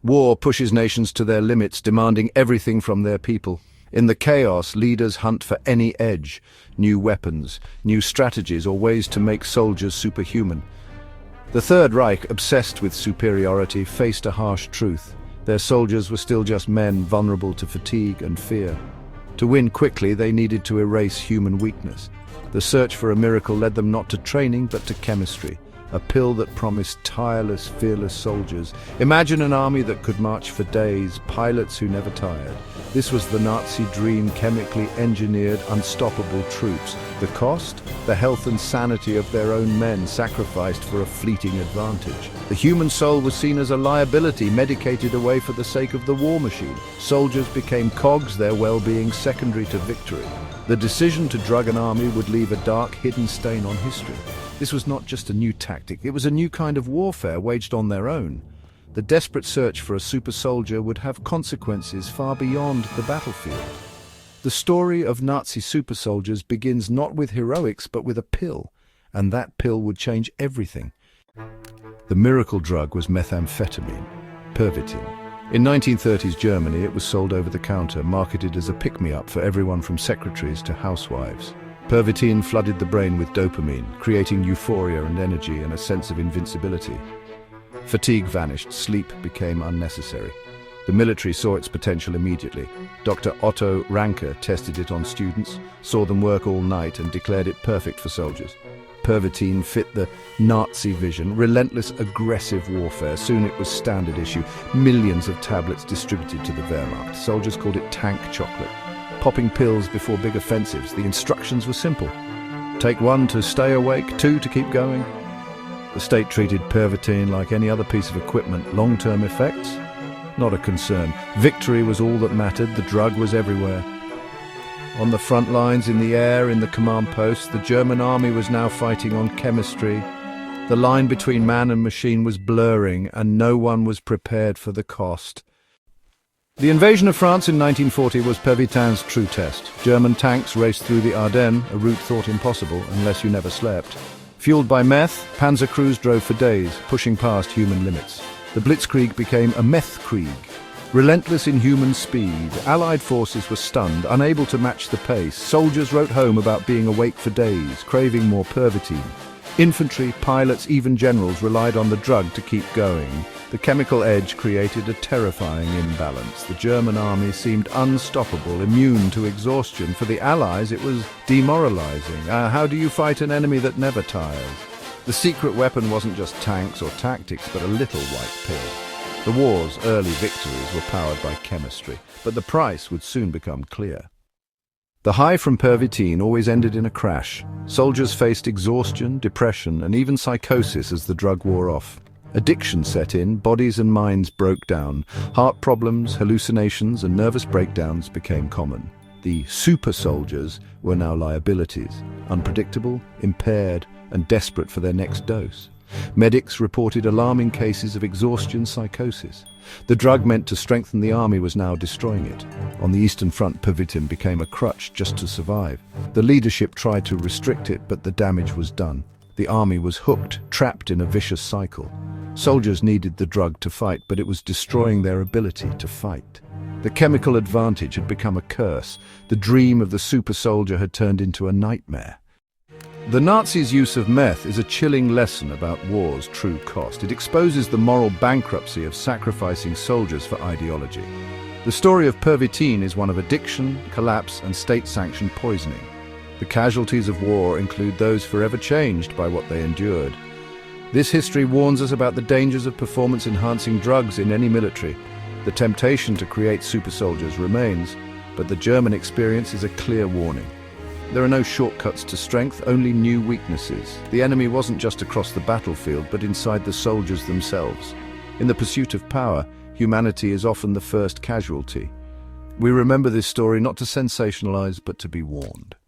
War pushes nations to their limits, demanding everything from their people. In the chaos, leaders hunt for any edge, new weapons, new strategies, or ways to make soldiers superhuman. The Third Reich, obsessed with superiority, faced a harsh truth. Their soldiers were still just men, vulnerable to fatigue and fear. To win quickly, they needed to erase human weakness. The search for a miracle led them not to training, but to chemistry. A pill that promised tireless, fearless soldiers. Imagine an army that could march for days, pilots who never tired. This was the Nazi dream, chemically engineered, unstoppable troops. The cost? The health and sanity of their own men, sacrificed for a fleeting advantage. The human soul was seen as a liability, medicated away for the sake of the war machine. Soldiers became cogs, their well-being secondary to victory. The decision to drug an army would leave a dark, hidden stain on history. This was not just a new tactic, it was a new kind of warfare waged on their own. The desperate search for a super soldier would have consequences far beyond the battlefield. The story of Nazi super soldiers begins not with heroics but with a pill, and that pill would change everything. The miracle drug was methamphetamine, Pervitin. In 1930s Germany, it was sold over the counter, marketed as a pick-me-up for everyone from secretaries to housewives. Pervitin flooded the brain with dopamine, creating euphoria and energy and a sense of invincibility. Fatigue vanished, sleep became unnecessary. The military saw its potential immediately. Dr. Temmler Werke tested it on students, saw them work all night and declared it perfect for soldiers. Pervitin fit the Nazi vision, relentless, aggressive warfare. Soon it was standard issue. Millions of tablets distributed to the Wehrmacht. Soldiers called it tank chocolate. Popping pills before big offensives. The instructions were simple. Take 1 to stay awake, 2 to keep going. The state treated Pervitin like any other piece of equipment. Long-term effects? Not a concern. Victory was all that mattered. The drug was everywhere. On the front lines, in the air, in the command posts, the German army was now fighting on chemistry. The line between man and machine was blurring, and no one was prepared for the cost. The invasion of France in 1940 was Pervitin's true test. German tanks raced through the Ardennes, a route thought impossible unless you never slept. Fueled by meth, panzer crews drove for days, pushing past human limits. The Blitzkrieg became a Meth-Krieg. Relentless in human speed, Allied forces were stunned, unable to match the pace. Soldiers wrote home about being awake for days, craving more Pervitin. Infantry, pilots, even generals relied on the drug to keep going. The chemical edge created a terrifying imbalance. The German army seemed unstoppable, immune to exhaustion. For the Allies, it was demoralizing. How do you fight an enemy that never tires? The secret weapon wasn't just tanks or tactics, but a little white pill. The war's early victories were powered by chemistry, but the price would soon become clear. The high from Pervitin always ended in a crash. Soldiers faced exhaustion, depression, and even psychosis as the drug wore off. Addiction set in, bodies and minds broke down. Heart problems, hallucinations, and nervous breakdowns became common. The super soldiers were now liabilities, unpredictable, impaired, and desperate for their next dose. Medics reported alarming cases of exhaustion psychosis. The drug meant to strengthen the army was now destroying it. On the Eastern Front, Pervitin became a crutch just to survive. The leadership tried to restrict it, but the damage was done. The army was hooked, trapped in a vicious cycle. Soldiers needed the drug to fight, but it was destroying their ability to fight. The chemical advantage had become a curse. The dream of the super soldier had turned into a nightmare. The Nazis' use of meth is a chilling lesson about war's true cost. It exposes the moral bankruptcy of sacrificing soldiers for ideology. The story of Pervitin is one of addiction, collapse, and state-sanctioned poisoning. The casualties of war include those forever changed by what they endured. This history warns us about the dangers of performance-enhancing drugs in any military. The temptation to create super soldiers remains, but the German experience is a clear warning. There are no shortcuts to strength, only new weaknesses. The enemy wasn't just across the battlefield, but inside the soldiers themselves. In the pursuit of power, humanity is often the first casualty. We remember this story not to sensationalize, but to be warned.